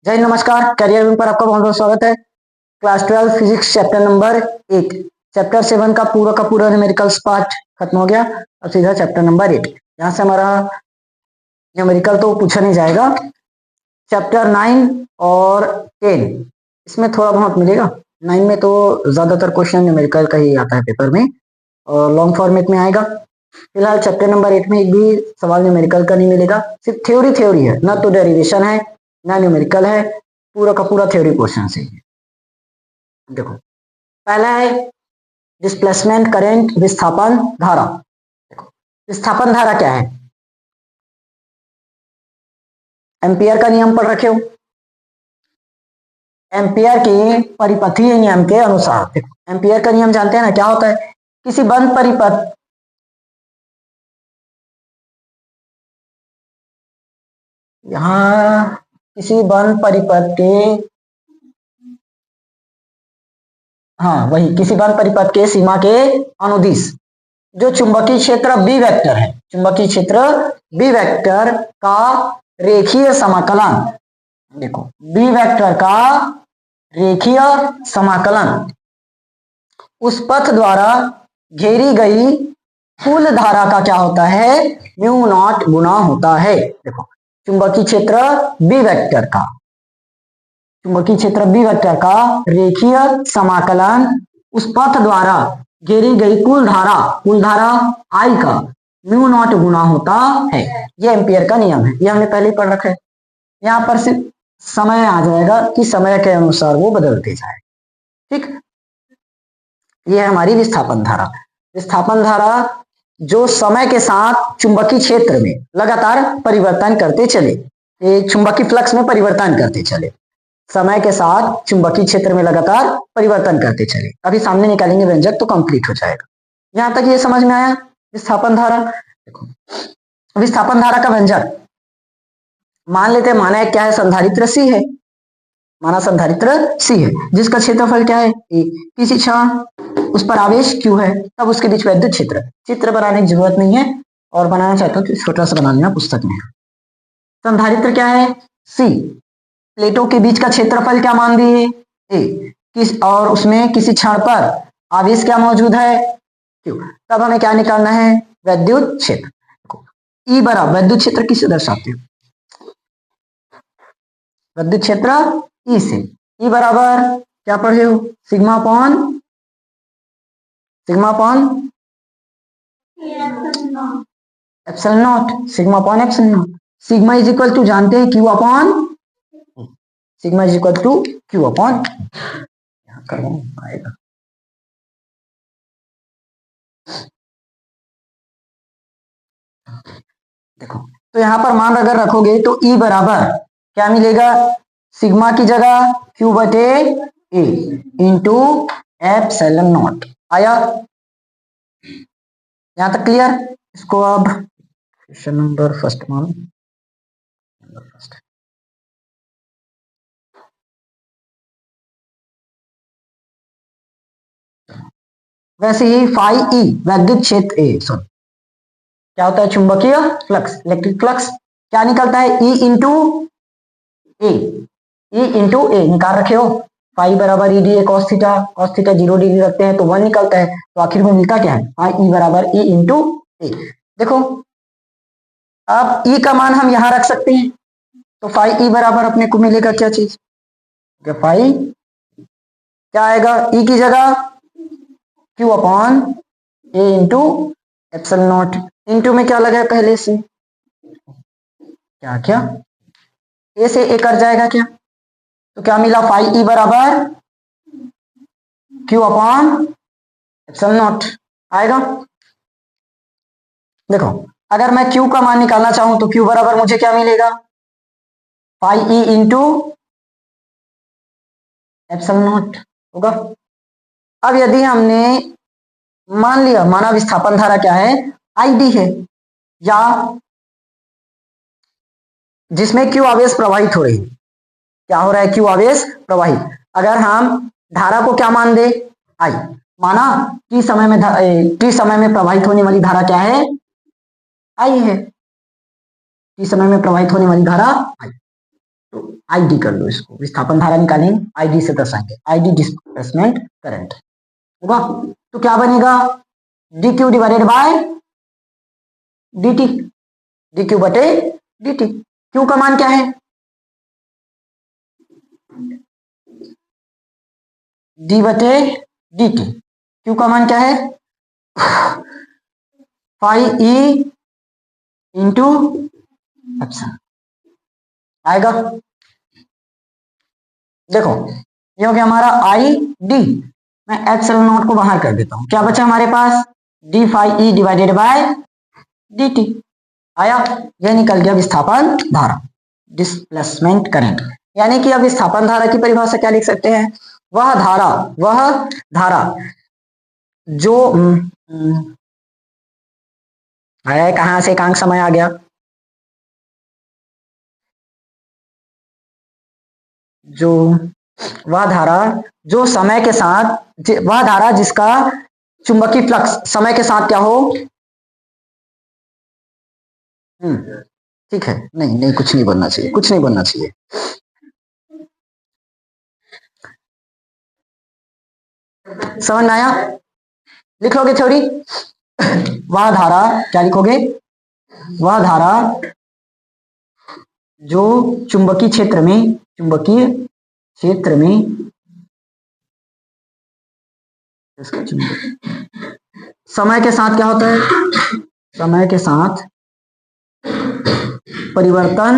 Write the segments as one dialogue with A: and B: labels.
A: जय नमस्कार, career wing पर आपका बहुत बहुत स्वागत है। Class 12 physics chapter number 8, chapter 7 का पूरा न्यूमेरिकल्स पार्ट खत्म हो गया। अब सीधा चैप्टर नंबर 8, यहाँ से हमारा न्यूमेरिकल तो पूछा नहीं जाएगा। चैप्टर 9 और 10 इसमें थोड़ा बहुत मिलेगा। 9 में तो ज्यादातर क्वेश्चन न्यूमेरिकल का ही आता है पेपर में और लॉन्ग फॉर्मेट में आएगा। फिलहाल चैप्टर नंबर 8 में एक भी सवाल न्यूमेरिकल का नहीं मिलेगा, सिर्फ थ्योरी है, ना तो डेरिवेशन है ना न्यूमेरिकल है, पूरा का पूरा थ्योरी क्वेश्चन से ही। देखो, पहला है डिस्प्लेसमेंट करंट, विस्थापन धारा। देखो, विस्थापन धारा क्या है? एम्पियर का नियम पढ़ रखे हो, एम्पियर के परिपथीय नियम के अनुसार। देखो, एम्पियर का नियम जानते हैं ना, क्या होता है? किसी बंद परिपथ यहां किसी बंद परिपथ के किसी बंद परिपथ के सीमा के अनुदिश जो चुंबकीय क्षेत्र बी वेक्टर है, चुंबकीय क्षेत्र बी वेक्टर का रेखीय समाकलन। देखो, बी वेक्टर का रेखीय समाकलन उस पथ द्वारा घेरी गई कुल धारा का क्या होता है? म्यू नॉट गुना होता है। देखो, चुंबकीय क्षेत्र बी वेक्टर का, चुंबकीय क्षेत्र बी वेक्टर का रेखीय समाकलन उस पथ द्वारा घेरी गई कुल धारा आई का म्यू नॉट गुना होता है। ये एम्पियर का नियम है, ये हमने पहले ही पढ़ रखा है। यहाँ पर सिर्फ समय आ जाएगा कि समय के अनुसार वो बदलते जाए। ठीक, ये है हमारी विस्थापन धारा। विस्थापन धारा जो समय के साथ चुंबकीय क्षेत्र में लगातार परिवर्तन करते चले, ये चुंबकीय फ्लक्स में परिवर्तन करते चले, समय के साथ चुंबकीय क्षेत्र में लगातार परिवर्तन करते चले। अभी सामने निकालेंगे व्यंजक तो कंप्लीट हो जाएगा। यहां तक ये समझ में आया विस्थापन धारा। देखो, विस्थापन धारा का व्यंजक मान लेते हैं, माना है क्या है? संधारित्र सी है, माना संधारित्र सी है जिसका क्षेत्रफल क्या है? ए। किसी क्षण उस पर आवेश Q है, तब उसके बीच वैद्युत क्षेत्र। चित्र बनाने की जरूरत नहीं है, और बनाना चाहता हूँ तो छोटा सा बना लेना, पुस्तक में। संधारित्र क्या है? सी। प्लेटों के बीच का क्षेत्रफल क्या मान दिए? ए। और उसमें किसी क्षण पर आवेश क्या मौजूद है? Q। तब हमें क्या निकालना है? वैद्युत क्षेत्र। E बराबर, वैद्युत क्षेत्र किससे दर्शाते हो? वैद्युत क्षेत्र E से। E बराबर क्या पढ़े हो? Sigma upon epsilon naught, sigma upon epsilon naught. Sigma is equal to जानते हैं Q upon, sigma is equal to Q upon, आएगा। देखो, तो यहां पर मान अगर रखोगे तो E बराबर क्या मिलेगा? सिग्मा की जगह Q बटे A इंटू एप्सिलॉन नॉट आया। यहां तक क्लियर? इसको अब क्वेश्चन नंबर फर्स्ट मानो। वैसे ही फाई ई वैद्युत क्षेत्र ए, सॉरी क्या होता है? चुंबकीय फ्लक्स, इलेक्ट्रिक फ्लक्स। क्या निकलता है? ई इंटू ए, निकाल रखे हो। फाई बराबर E D A cos theta, 0 degree रखते हैं तो 1 निकलता है, तो आखिर में मिलता क्या है? फाई ई बराबर ई इंटू ए। देखो, अब ई का मान हम यहां रख सकते हैं, तो फाई ई बराबर अपने को मिलेगा क्या चीज? फाई क्या आएगा? ई की जगह Q upon A into epsilon not. Into में क्या लगा है पहले से? क्या ए से ए कट जाएगा क्या? तो क्या मिला? फाई ई बराबर Q अपॉन एप्सिलॉन नॉट आएगा। देखो, अगर मैं Q का मान निकालना चाहूं तो Q बराबर मुझे क्या मिलेगा? Phi E into epsilon naught होगा। अब यदि हमने मान लिया, माना विस्थापन धारा क्या है? ID है, या जिसमें Q आवेश प्रवाहित हो रही है। क्या हो रहा है? Q आवेश प्रवाहित। अगर हम धारा को क्या मान दे? I। माना T समय में प्रवाहित होने वाली धारा क्या है? I है। T समय में प्रवाहित होने वाली धारा I। तो आईडी कर लो इसको, विस्थापन धारा निकालेंगे आईडी से दर्शाएंगे, आईडी डिस्प्लेसमेंट करंट होगा। तो क्या बनेगा, D Q divided by D T, D Q बटे डी टी। क्यू का मान क्या है, डी बटे डी टी। क्यू का मान क्या है, फाइव ई इंटू एप्सिलॉन आएगा। देखो ये हो गया हमारा आई डी, मैं एप्सिलॉन नॉट को बाहर कर देता हूं, क्या बचा हमारे पास, d phi E divided by D t आया। यह निकल गया विस्थापन धारा, डिस्प्लेसमेंट करंट। यानी कि अब विस्थापन धारा की परिभाषा क्या लिख सकते हैं, वह धारा जो है, कहां से एकांक समय आ गया, जो वह धारा जो समय के साथ, वह धारा जिसका चुंबकीय फ्लक्स समय के साथ क्या हो, ठीक है, नहीं नहीं कुछ नहीं बनना चाहिए, कुछ नहीं बनना चाहिए। समझ में आया, लिख लोगे थ्योरी। वह धारा क्या लिखोगे, वह धारा जो चुंबकीय क्षेत्र में समय के साथ क्या होता है, समय के साथ परिवर्तन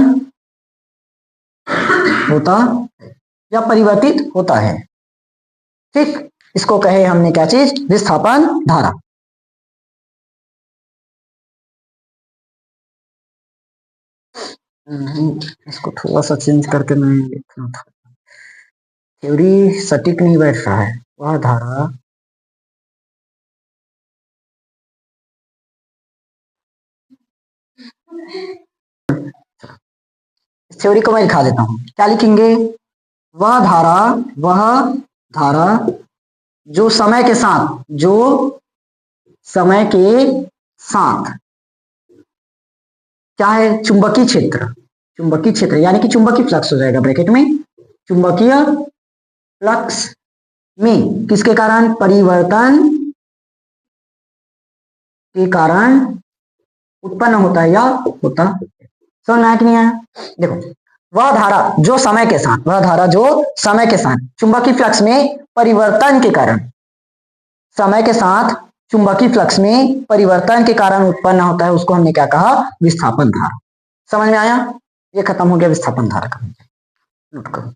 A: होता या परिवर्तित होता है, ठीक, इसको कहे हमने क्या चीज, विस्थापन धारा। इसको थोड़ा सा चेंज करके मैं लिखना था, थ्योरी सटीक नहीं बैठ रहा है। वह धारा इस थ्योरी को मैं लिखा देता हूं, क्या लिखेंगे, वह धारा जो समय के साथ क्या है, चुंबकीय क्षेत्र यानी कि चुंबकीय फ्लक्स हो जाएगा ब्रैकेट में, चुंबकीय फ्लक्स में किसके कारण, परिवर्तन के कारण उत्पन्न होता है या होता, समझ में आया कि नहीं आया। देखो वह धारा जो समय के साथ चुंबकीय फ्लक्स में परिवर्तन के कारण, समय के साथ चुंबकीय फ्लक्स में परिवर्तन के कारण उत्पन्न होता है, उसको हमने क्या कहा, विस्थापन धारा। समझ में आया, ये खत्म हो गया विस्थापन धारा का, नोट करो।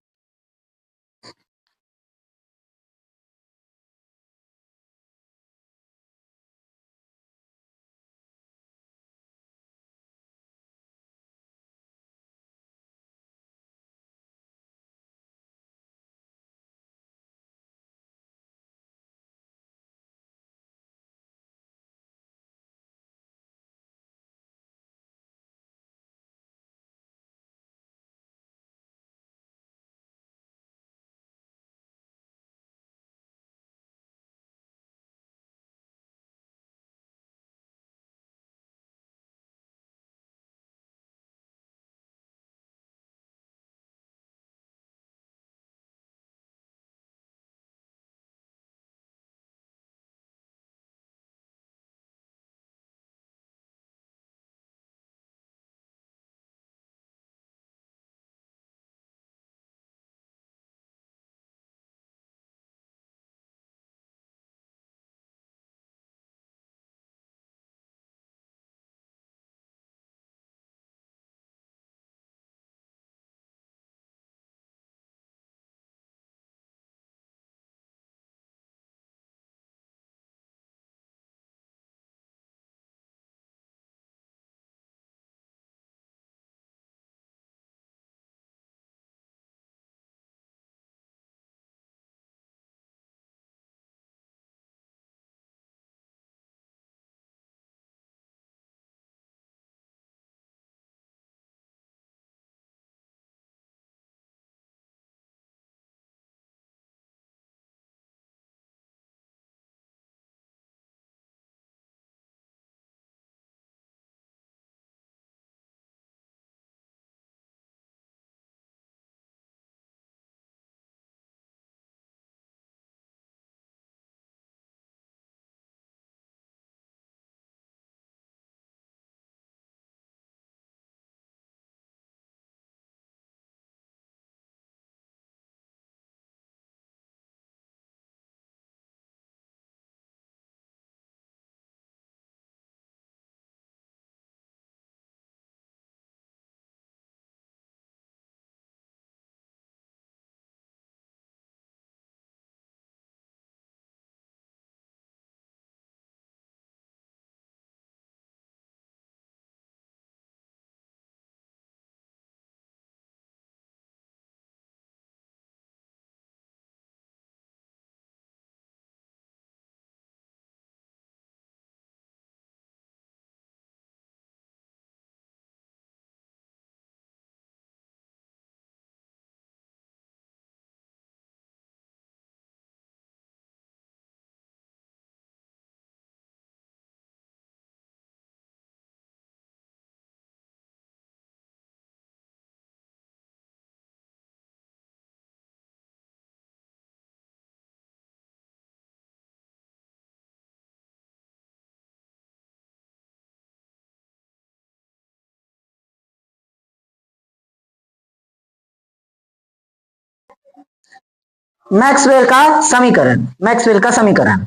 A: मैक्सवेल का समीकरण, मैक्सवेल का समीकरण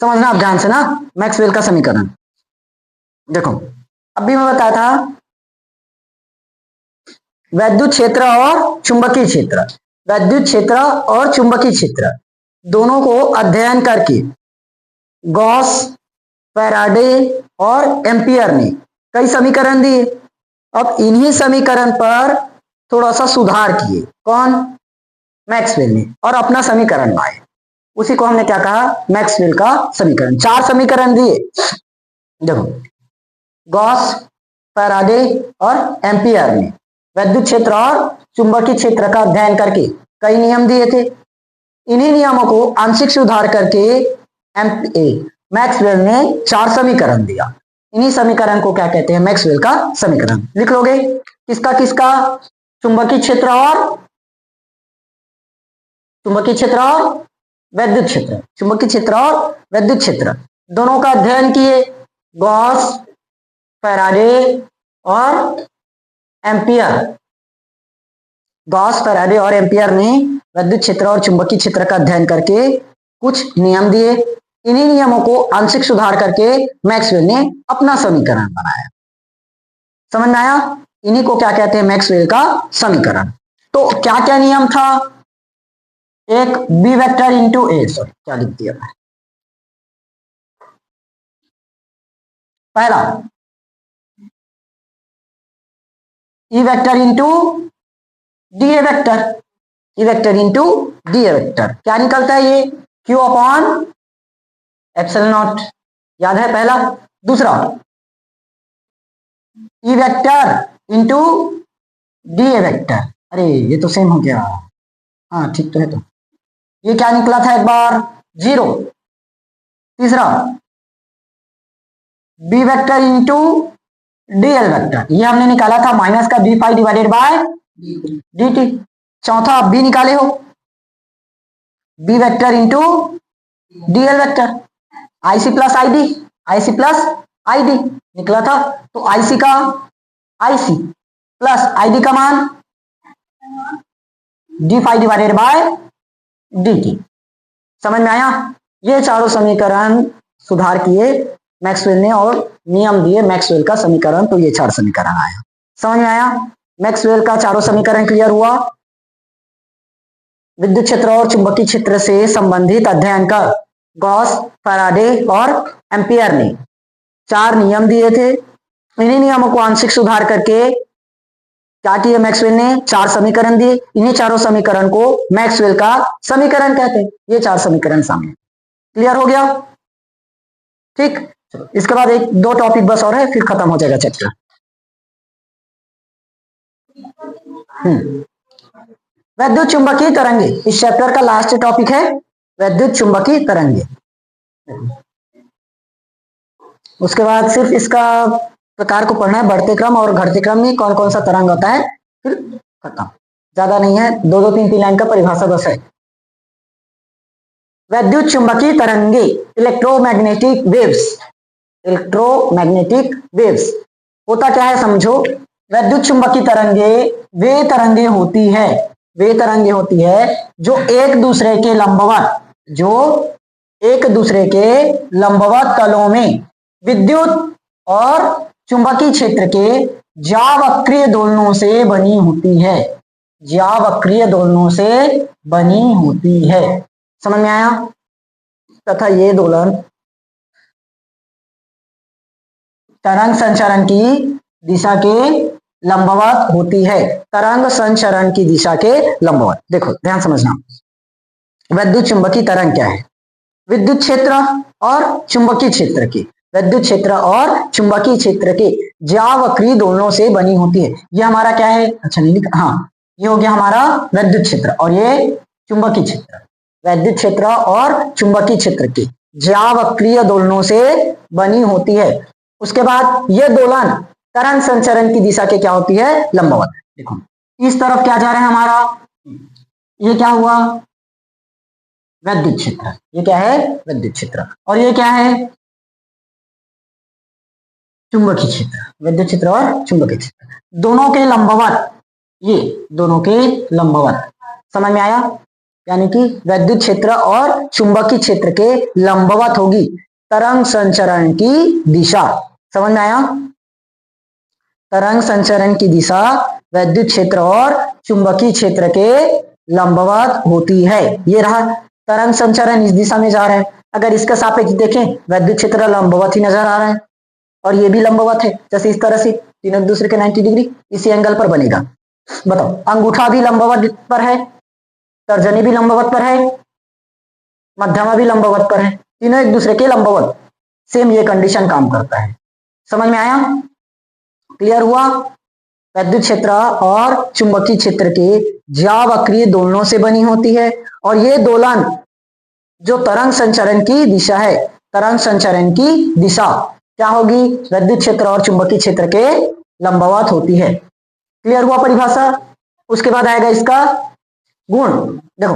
A: समझना आप ध्यान से ना। मैक्सवेल का समीकरण देखो, अभी मैं बताया था वैद्युत क्षेत्र और चुंबकीय क्षेत्र, वैद्युत क्षेत्र और चुंबकीय क्षेत्र दोनों को अध्ययन करके गॉस, फैराडे और एम्पियर ने कई समीकरण दिए। अब इन्हीं समीकरण पर थोड़ा सा सुधार किए कौन, मैक्सवेल ने, और अपना समीकरण लाए। उसी को हमने क्या कहा, मैक्सवेल का समीकरण। 4 समीकरण दिए देखो, गॉस, फैराडे और एम्पियर ने वैद्युत क्षेत्र और चुंबकीय क्षेत्र का अध्ययन करके कई नियम दिए थे। इन्हीं नियमों को आंशिक सुधार करके मैक्सवेल ने 4 समीकरण दिया। इन्हीं समीकरण को क्या कहते हैं, मैक्सवेल का समीकरण। लिख लोगे किसका किसका, चुंबकीय क्षेत्र और वैद्युत क्षेत्र, चुंबकीय क्षेत्र और वैद्युत क्षेत्र दोनों का अध्ययन किए गॉस, फैराडे और एम्पियर। गॉस, फैराडे और एम्पियर ने वैद्युत क्षेत्र और चुंबकीय क्षेत्र का अध्ययन करके कुछ नियम दिए। इन्हीं नियमों को आंशिक सुधार करके मैक्सवेल ने अपना समीकरण बनाया। समझ में आया? इन्हीं को क्या कहते हैं, मैक्सवेल का समीकरण। तो क्या क्या नियम था, एक बी वेक्टर इंटू ए, सॉरी क्या लिख दिया मैं, पहला E vector into D A vector, E vector into D A vector क्या निकलता है, ये क्यू अपॉन एप्सिलॉन नॉट, याद है पहला। दूसरा E vector into D A vector, अरे ये तो सेम हो गया, हाँ ठीक तो है। तो ये क्या निकला था एक बार, 0। तीसरा B vector into D L vector, ये हमने निकाला था माइनस का B phi divided by D T. चौथा आप बी निकाले हो, B vector into D L vector, IC plus ID, IC plus ID निकला था। तो आईसी का आईसी प्लस आईडी का मान D phi divided by D T. समझ में आया? ये चारों समीकरण सुधार किए मैक्सवेल ने और नियम दिए मैक्सवेल का समीकरण, तो ये 4 समीकरण आया। समझ में आया? मैक्सवेल का चारों समीकरण क्लियर हुआ। विद्युत क्षेत्र और चुंबकीय क्षेत्र से संबंधित अध्ययन कर गॉस, फैराडे और एम्पियर ने 4 नियम दिए थे। इन्हीं नियमों को आंशिक सुधार करके क्या किया मैक्सवेल ने, 4 समीकरण दिए। इन्हीं चारों समीकरण को मैक्सवेल का समीकरण कहते हैं। ये 4 समीकरण सामने क्लियर हो गया, ठीक। चलो इसके बाद 1-2 टॉपिक बस और है, फिर खत्म हो जाएगा चैप्टर। वैद्युत चुंबकीय तरंगे, इस चैप्टर का लास्ट टॉपिक है वैद्युत चुंबकीय तरंगे। उसके बाद सिर्फ इसका प्रकार को पढ़ना है, बढ़ते क्रम और घटते क्रम में कौन कौन सा तरंग होता है, फिर खत्म। ज्यादा नहीं है, 2-2, 3-3 लाइन का परिभाषा बस है। वैद्युत चुंबकीय तरंगे, इलेक्ट्रोमैग्नेटिक वेव्स, इलेक्ट्रोमैग्नेटिक वेव्स होता क्या है समझो। वैद्युत चुंबकीय तरंगे वे तरंगे होती है, वे तरंगे होती है जो एक दूसरे के लंबवत, जो एक दूसरे के लंबवत तलों में विद्युत और चुंबकीय क्षेत्र के ज्यावक्रीय दोलनों से बनी होती है, ज्यावक्रीय दोलनों से बनी होती है। समझ में आया? तथा ये दोलन तरंग संचरण की दिशा के लंबवत होती है, तरंग संचरण की दिशा के लंबवत। देखो ध्यान समझना, वैद्युत चुंबकीय तरंग क्या है, विद्युत क्षेत्र और चुंबकीय क्षेत्र की, वैद्युत क्षेत्र और चुंबकीय क्षेत्र के ज्यावक्रीय दोलनों से बनी होती है। ये हमारा क्या है, अच्छा नहीं लिखा, हाँ ये हो गया हमारा वैद्युत क्षेत्र और ये चुंबकीय क्षेत्र। वैद्युत क्षेत्र और चुंबकीय क्षेत्र के ज्यावक्रीय दोलनों से बनी होती है। उसके बाद ये दोलन तरंग संचरण की दिशा के क्या होती है, लंबवत। देखो इस तरफ क्या जा रहा है हमारा, ये क्या हुआ, वैद्युत क्षेत्र, ये क्या है वैद्युत क्षेत्र, और ये क्या है चुंबकीय क्षेत्र। वैद्युत क्षेत्र और चुंबकीय क्षेत्र दोनों के लंबवत, ये दोनों के लंबवत। समझ में आया? यानी कि वैद्युत क्षेत्र और चुंबकीय क्षेत्र के लंबवत होगी तरंग संचरण की दिशा। समझ में आया? तरंग संचरण की दिशा वैद्युत क्षेत्र और चुंबकीय क्षेत्र के लंबवत होती है। ये रहा तरंग संचरण इस दिशा में जा रहा है, अगर इसका सापेक्ष देखें वैद्युत क्षेत्र लंबवत ही नजर आ रहा है और ये भी लंबवत है, जैसे इस तरह से तीनों एक दूसरे के 90 डिग्री इसी एंगल पर बनेगा। बताओ, अंगूठा भी लंबवत पर है, तर्जनी भी लंबवत पर है, मध्यमा भी लंबवत पर है, तीनों एक दूसरे के लंबवत, सेम ये कंडीशन काम करता है। समझ में आया? क्लियर हुआ? वैद्युत क्षेत्र और चुंबकीय क्षेत्र के ज्यावक्रीय दोलनों से बनी होती है और ये दोलन जो तरंग संचरण की दिशा है, तरंग संचरण की दिशा क्या होगी? वैद्युत क्षेत्र और चुंबकीय क्षेत्र के लंबवत होती है। क्लियर हुआ परिभाषा? उसके बाद आएगा इसका गुण। देखो,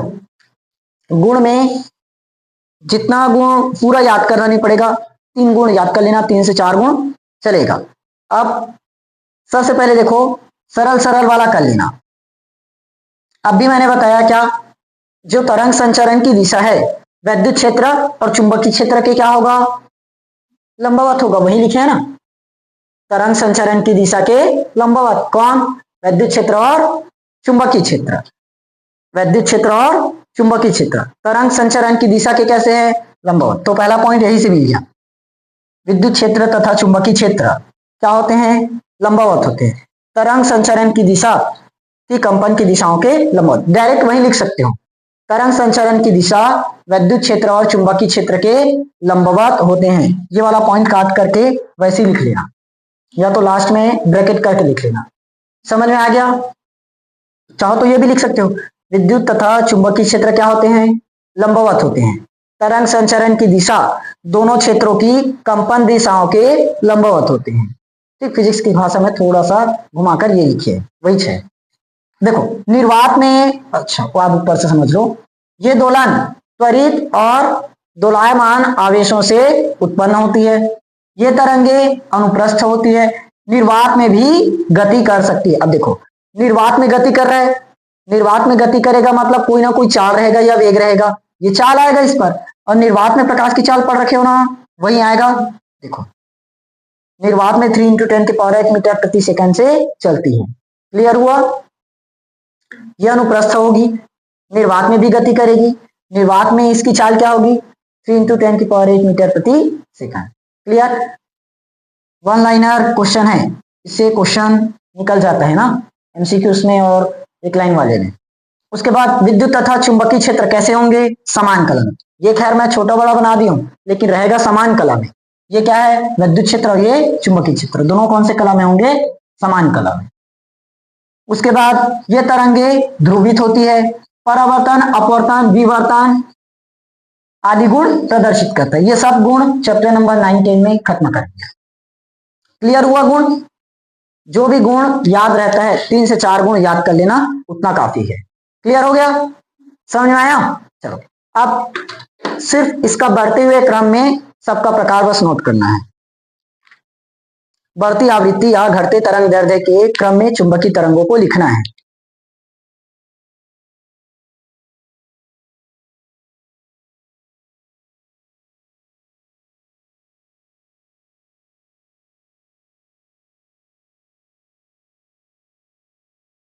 A: गुण में जितना गुण पूरा याद करना नहीं पड़ेगा, 3 गुण याद कर लेना, 3 से 4 गुण चलेगा। अब सबसे पहले देखो, सरल सरल वाला कर लेना। अब भी मैंने बताया क्या, जो तरंग संचरण की दिशा है वैद्युत क्षेत्र और चुंबकीय क्षेत्र के क्या होगा? लंबवत होगा, वही लिखे है ना, तरंग संचरण की दिशा के लंबवत। कौन? वैद्युत क्षेत्र और चुंबकीय क्षेत्र। वैद्युत क्षेत्र और चुंबकीय क्षेत्र तरंग संचरण की दिशा के कैसे है? लंबवत। तो पहला पॉइंट यही से मिल गया, विद्युत क्षेत्र तथा चुंबकीय क्षेत्र क्या होते हैं? लंबवत होते हैं। तरंग संचरण की दिशा की कंपन की दिशाओं के लंबवत, डायरेक्ट वही लिख सकते हो, तरंग संचरण की दिशा वैद्युत क्षेत्र और चुंबकीय क्षेत्र के लंबवत होते हैं। ये वाला पॉइंट काट करके वैसे ही लिख लेना, या तो लास्ट में ब्रैकेट करके लिख लेना। समझ में आ गया? चाहो तो ये भी लिख सकते हो, विद्युत तथा चुंबकीय क्षेत्र क्या होते हैं? लंबवत होते हैं। तरंग संचरण की दिशा दोनों क्षेत्रों की कंपन दिशाओं के लंबवत होते हैं। ठीक, फिजिक्स की भाषा में थोड़ा सा घुमाकर ये लिखिए, वही 6। देखो, निर्वात में, अच्छा वो आप ऊपर से समझ लो, ये दोलन त्वरित और दोलायमान आवेशों से उत्पन्न होती है। ये तरंगे अनुप्रस्थ होती है, निर्वात में भी गति कर सकती है। अब देखो, निर्वात में गति कर रहा है, निर्वात में गति करेगा मतलब कोई ना कोई चाल रहेगा या वेग रहेगा, ये चाल आएगा इस पर, और निर्वात में प्रकाश की चाल पढ़ रखे हो ना, वही आएगा। देखो, निर्वात में 3 × 10⁸ मीटर प्रति सेकंड से चलती है। क्लियर हुआ? यह अनुप्रस्थ होगी, निर्वात में भी गति करेगी, निर्वात में इसकी चाल क्या होगी? 3 × 10⁸ मीटर प्रति second. Clear? One liner question है, इससे क्वेश्चन निकल जाता है ना एमसीक्यूज में और एक लाइन वाले में। उसके बाद विद्युत तथा चुंबकीय क्षेत्र कैसे होंगे? समान कला में। ये खैर मैं छोटा बड़ा बना दी हूं, लेकिन रहेगा समान कला में। ये क्या है? विद्युत क्षेत्र और ये चुंबकीय क्षेत्र, दोनों कौन से कला में होंगे? समान कला में। उसके बाद ये तरंगे ध्रुवित होती है, परावर्तन, अपवर्तन, विवर्तन आदि गुण प्रदर्शित करता है। ये सब गुण चैप्टर नंबर 9-10 में खत्म कर दिया। क्लियर हुआ? गुण, जो भी गुण याद रहता है 3 से 4 गुण याद कर लेना, उतना काफी है। क्लियर हो गया? समझ में आया? चलो, अब सिर्फ इसका बढ़ते हुए क्रम में सबका प्रकार बस नोट करना है। बढ़ती आवृत्ति या घटते तरंग दैर्ध्य के क्रम में चुंबकीय तरंगों को लिखना है।